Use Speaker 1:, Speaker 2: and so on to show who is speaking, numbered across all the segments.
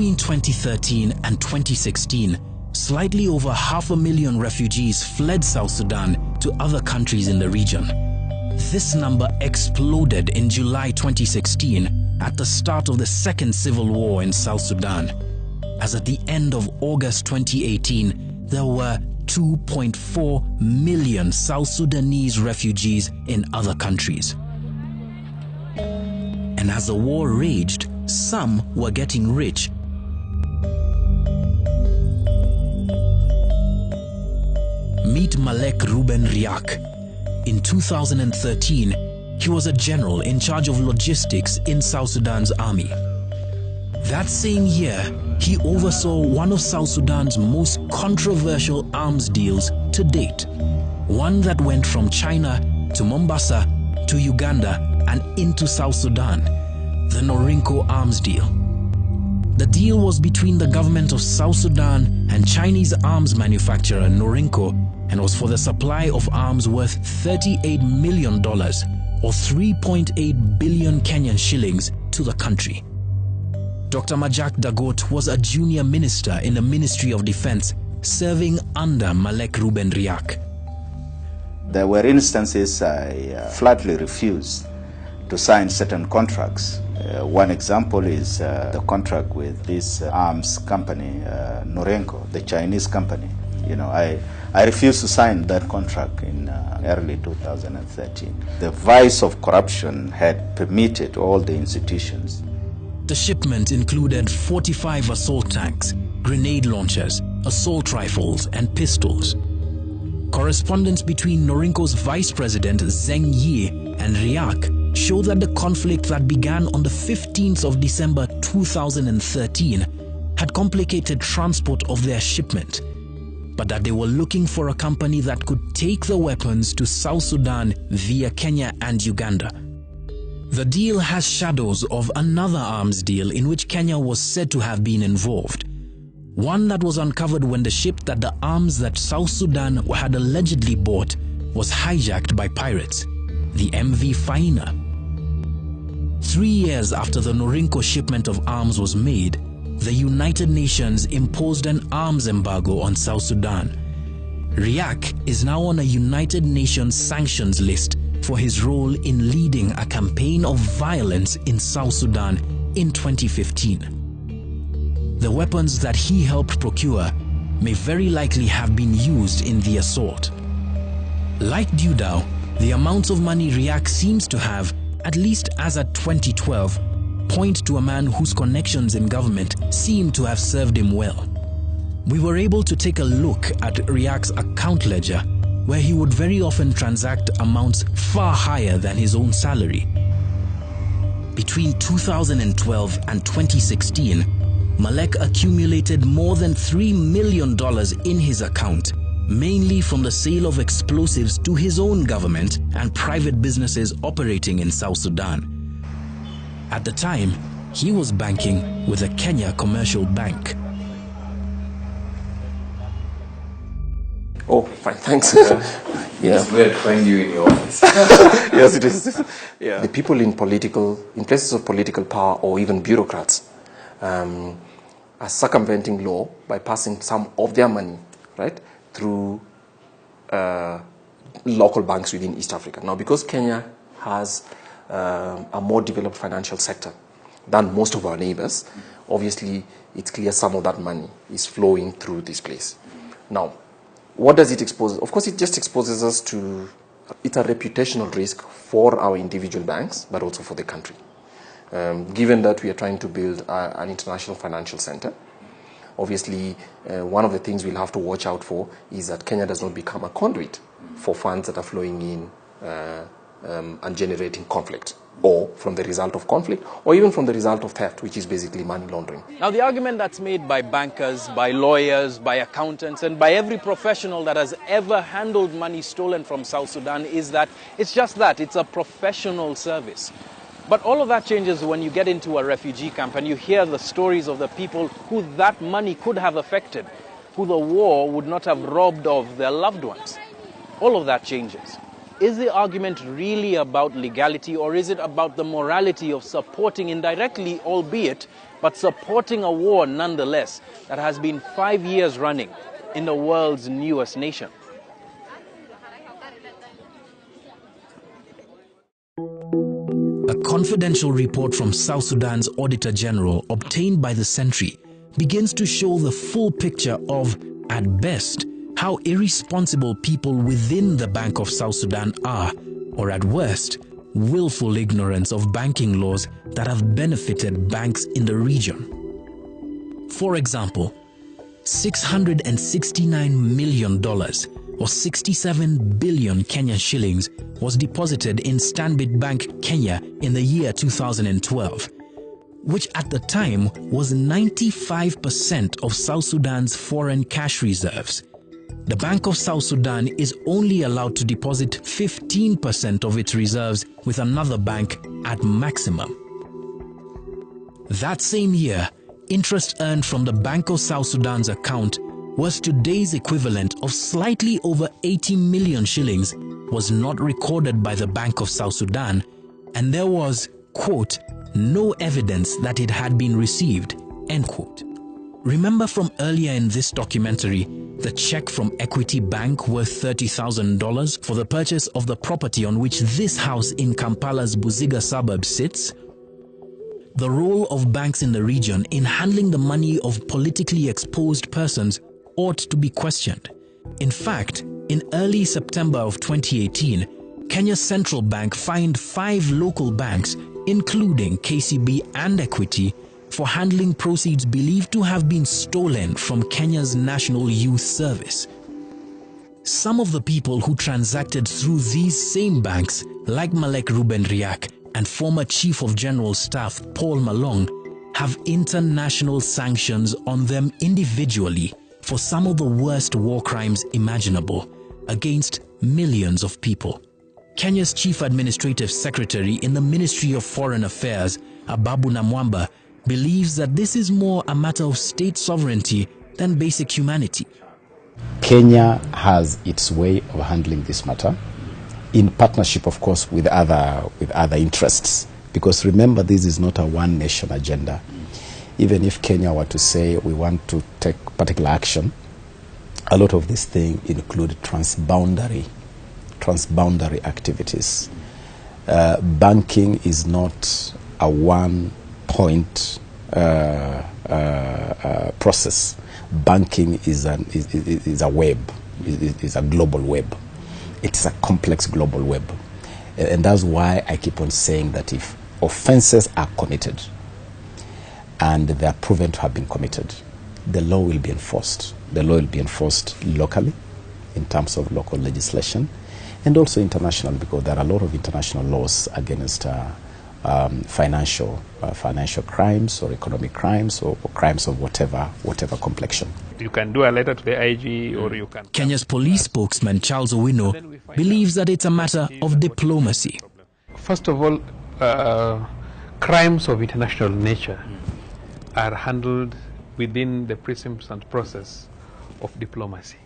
Speaker 1: Between 2013 and 2016, slightly over 500,000 refugees fled South Sudan to other countries in the region. This number exploded in July 2016 at the start of the Second Civil War in South Sudan, as at the end of August 2018, there were 2.4 million South Sudanese refugees in other countries. And as the war raged, some were getting rich. Meet Malek Ruben Riak. In 2013, he was a general in charge of logistics in South Sudan's army. That same year, he oversaw one of South Sudan's most controversial arms deals to date. One that went from China to Mombasa to Uganda and into South Sudan, the Norinco arms deal. The deal was between the government of South Sudan and Chinese arms manufacturer Norinco, and was for the supply of arms worth $38 million or 3.8 billion Kenyan shillings to the country. Dr. Majak Dagot was a junior minister in the Ministry of Defense, serving under Malek Ruben Riak.
Speaker 2: There were instances I flatly refused to sign certain contracts. One example is the contract with this arms company, Norinco, the Chinese company. I refused to sign that contract in early 2013. The vice of corruption had permitted all the institutions.
Speaker 1: The shipment included 45 assault tanks, grenade launchers, assault rifles, and pistols. Correspondence between Norinco's vice president Zheng Yi and Riak showed that the conflict that began on the 15th of December 2013 had complicated transport of their shipment, but that they were looking for a company that could take the weapons to South Sudan via Kenya and Uganda. The deal has shadows of another arms deal in which Kenya was said to have been involved. One that was uncovered when the ship that the arms that South Sudan had allegedly bought was hijacked by pirates, the MV Faina. 3 years after the Norinco shipment of arms was made, the United Nations imposed an arms embargo on South Sudan. Riak is now on a United Nations sanctions list for his role in leading a campaign of violence in South Sudan in 2015. The weapons that he helped procure may very likely have been used in the assault. Like Dudao, the amounts of money Riak seems to have, at least as at 2012, point to a man whose connections in government seem to have served him well. We were able to take a look at Riak's account ledger, where he would very often transact amounts far higher than his own salary. Between 2012 and 2016, Malek accumulated more than $3 million in his account, mainly from the sale of explosives to his own government and private businesses operating in South Sudan. At the time, he was banking with a Kenya commercial bank.
Speaker 3: Oh, fine, thanks.
Speaker 4: It's weird to find you in your office.
Speaker 3: Yes, it is. Yeah. The people in places of political power or even bureaucrats are circumventing law by passing some of their money, right, through local banks within East Africa. Now, because Kenya has a more developed financial sector than most of our neighbors, obviously it's clear some of that money is flowing through this place. Now, what does it expose? Of course, it just exposes us to, it's a reputational risk for our individual banks, but also for the country. Given that we are trying to build an international financial center, obviously one of the things we'll have to watch out for is that Kenya does not become a conduit for funds that are flowing in and generating conflict, or from the result of conflict, or even from the result of theft, which is basically money laundering.
Speaker 5: Now, the argument that's made by bankers, by lawyers, by accountants, and by every professional that has ever handled money stolen from South Sudan is that it's just that, it's a professional service. But all of that changes when you get into a refugee camp and you hear the stories of the people who that money could have affected, who the war would not have robbed of their loved ones. All of that changes. is the argument really about legality, or is it about the morality of supporting indirectly, albeit, but supporting a war nonetheless that has been 5 years running in the world's newest nation?
Speaker 1: A confidential report from South Sudan's Auditor General obtained by the Sentry begins to show the full picture of, at best, how irresponsible people within the Bank of South Sudan are, or at worst, willful ignorance of banking laws that have benefited banks in the region. For example, $669 million, or 67 billion Kenyan shillings, was deposited in Stanbic Bank Kenya in the year 2012, which at the time was 95% of South Sudan's foreign cash reserves. The Bank of South Sudan is only allowed to deposit 15% of its reserves with another bank at maximum. That same year, interest earned from the Bank of South Sudan's account was today's equivalent of slightly over 80 million shillings, was not recorded by the Bank of South Sudan, and there was, quote, no evidence that it had been received, end quote. Remember from earlier in this documentary, the check from Equity Bank worth $30,000 for the purchase of the property on which this house in Kampala's Buziga suburb sits? The role of banks in the region in handling the money of politically exposed persons ought to be questioned. In fact, in early September of 2018, Kenya's central bank fined 5 local banks, including KCB and Equity, for handling proceeds believed to have been stolen from Kenya's National Youth Service. Some of the people who transacted through these same banks, like Malek Ruben Riak and former Chief of General Staff Paul Malong, have international sanctions on them individually for some of the worst war crimes imaginable against millions of people. Kenya's Chief Administrative Secretary in the Ministry of Foreign Affairs, Ababu Namwamba, believes that this is more a matter of state sovereignty than basic humanity.
Speaker 6: Kenya has its way of handling this matter, in partnership, of course, with other interests. Because remember, this is not a one-nation agenda. Even if Kenya were to say we want to take particular action, a lot of these things include transboundary activities. Banking is not a one-point process. Banking is a web, is a global web. It's a complex global web. And that's why I keep on saying that if offenses are committed and they are proven to have been committed, the law will be enforced. The law will be enforced locally in terms of local legislation, and also international, because there are a lot of international laws against financial crimes or economic crimes or crimes of whatever complexion.
Speaker 7: You can do a letter to the IG, or you can...
Speaker 1: Kenya's police spokesman Charles Owino believes that it's a matter of diplomacy.
Speaker 7: First of all, crimes of international nature are handled within the prisms and process of diplomacy.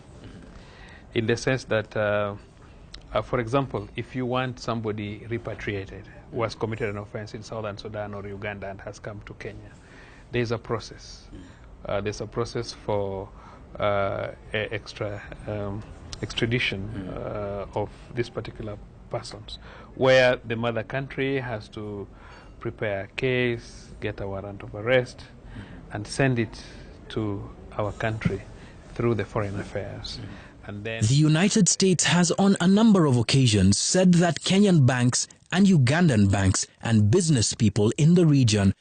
Speaker 7: In the sense that, for example, if you want somebody repatriated who has committed an offense in Southern Sudan or Uganda and has come to Kenya, there's a process. There's a process for extradition of these particular persons, where the mother country has to prepare a case, get a warrant of arrest, and send it to our country through the Foreign Affairs. And then
Speaker 1: the United States has on a number of occasions said that Kenyan banks and Ugandan banks and business people in the region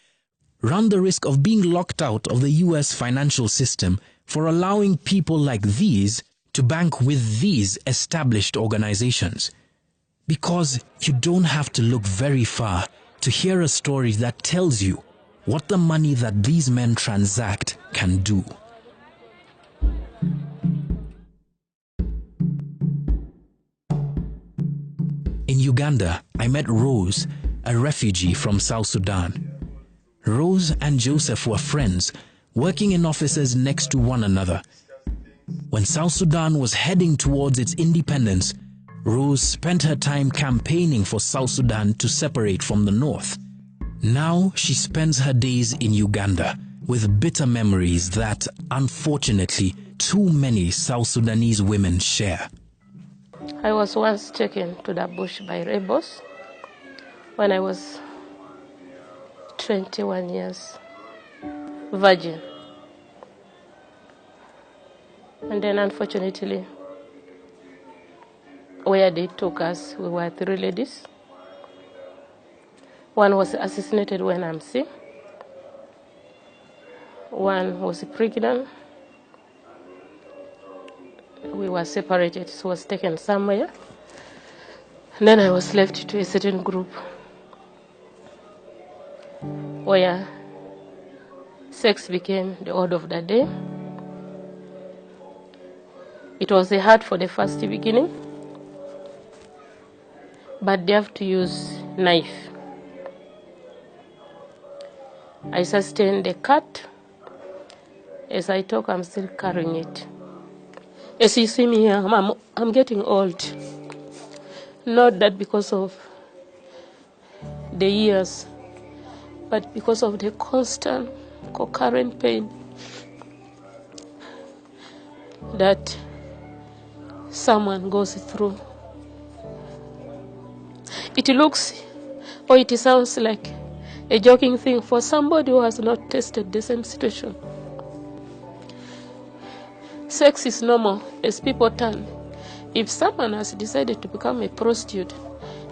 Speaker 1: run the risk of being locked out of the US financial system for allowing people like these to bank with these established organizations. Because you don't have to look very far to hear a story that tells you what the money that these men transact can do. In Uganda, I met Rose, a refugee from South Sudan. Rose and Joseph were friends, working in offices next to one another. When South Sudan was heading towards its independence, Rose spent her time campaigning for South Sudan to separate from the North. Now she spends her days in Uganda with bitter memories that, unfortunately, too many South Sudanese women share.
Speaker 8: I was once taken to the bush by rebels when I was 21 years, virgin. And then unfortunately, where they took us, we were 3 ladies. One was assassinated when I'm sick. One was pregnant. We were separated, so was taken somewhere. And then I was left to a certain group where sex became the order of the day. It was hard for the first beginning, but they have to use knife. I sustained a cut. As I talk, I'm still carrying it. As you see me here, I'm getting old. Not that because of the years, but because of the constant, concurrent pain that someone goes through. It looks or it sounds like a joking thing for somebody who has not tasted the same situation. Sex is normal as people turn. If someone has decided to become a prostitute,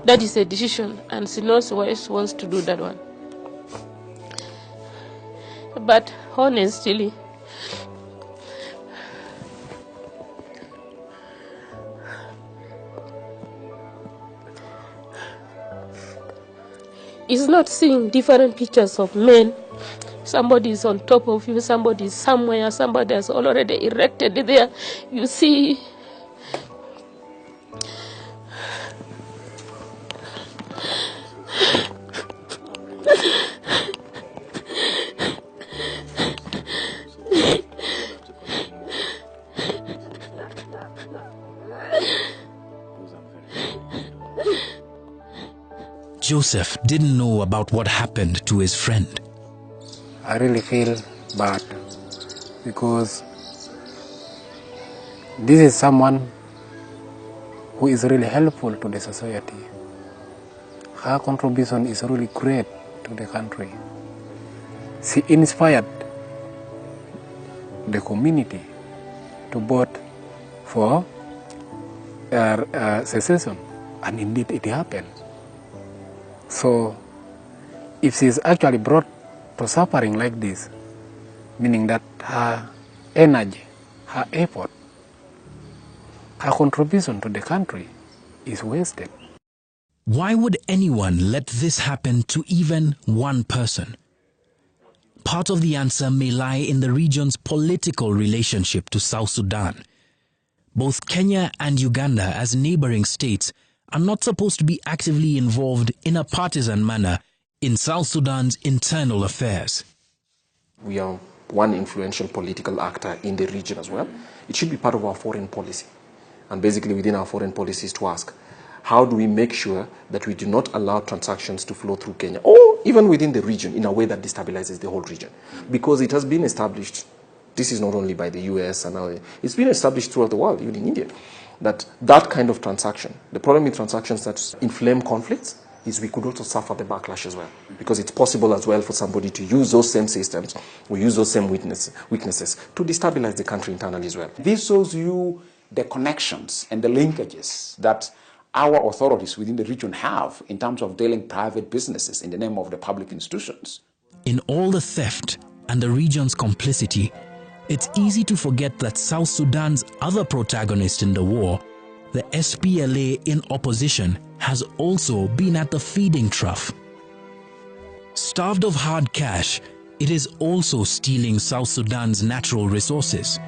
Speaker 8: that is a decision, and she knows why she wants to do that one. But honestly, it's not seeing different pictures of men. Somebody is on top of you, somebody is somewhere, somebody has already erected there. You see,
Speaker 1: Joseph didn't know about what happened to his friend.
Speaker 9: I really feel bad because this is someone who is really helpful to the society. Her contribution is really great to the country. She inspired the community to vote for secession, and indeed it happened. So if she is actually brought to suffering like this, meaning that her energy, her effort, her contribution to the country is wasted.
Speaker 1: Why would anyone let this happen to even one person? Part of the answer may lie in the region's political relationship to South Sudan. Both Kenya and Uganda, as neighboring states, are not supposed to be actively involved in a partisan manner in South Sudan's internal affairs.
Speaker 3: We are one influential political actor in the region as well. It should be part of our foreign policy. And basically within our foreign policy is to ask, how do we make sure that we do not allow transactions to flow through Kenya or even within the region in a way that destabilizes the whole region? Because it has been established, this is not only by the US, and it's been established throughout the world, even in India, that kind of transaction, the problem with transactions that inflame conflicts is we could also suffer the backlash as well. Because it's possible as well for somebody to use those same systems or use those same weaknesses to destabilize the country internally as well.
Speaker 10: This shows you the connections and the linkages that our authorities within the region have in terms of dealing private businesses in the name of the public institutions.
Speaker 1: In all the theft and the region's complicity, it's easy to forget that South Sudan's other protagonist in the war, the SPLA in opposition, has also been at the feeding trough. Starved of hard cash, it is also stealing South Sudan's natural resources.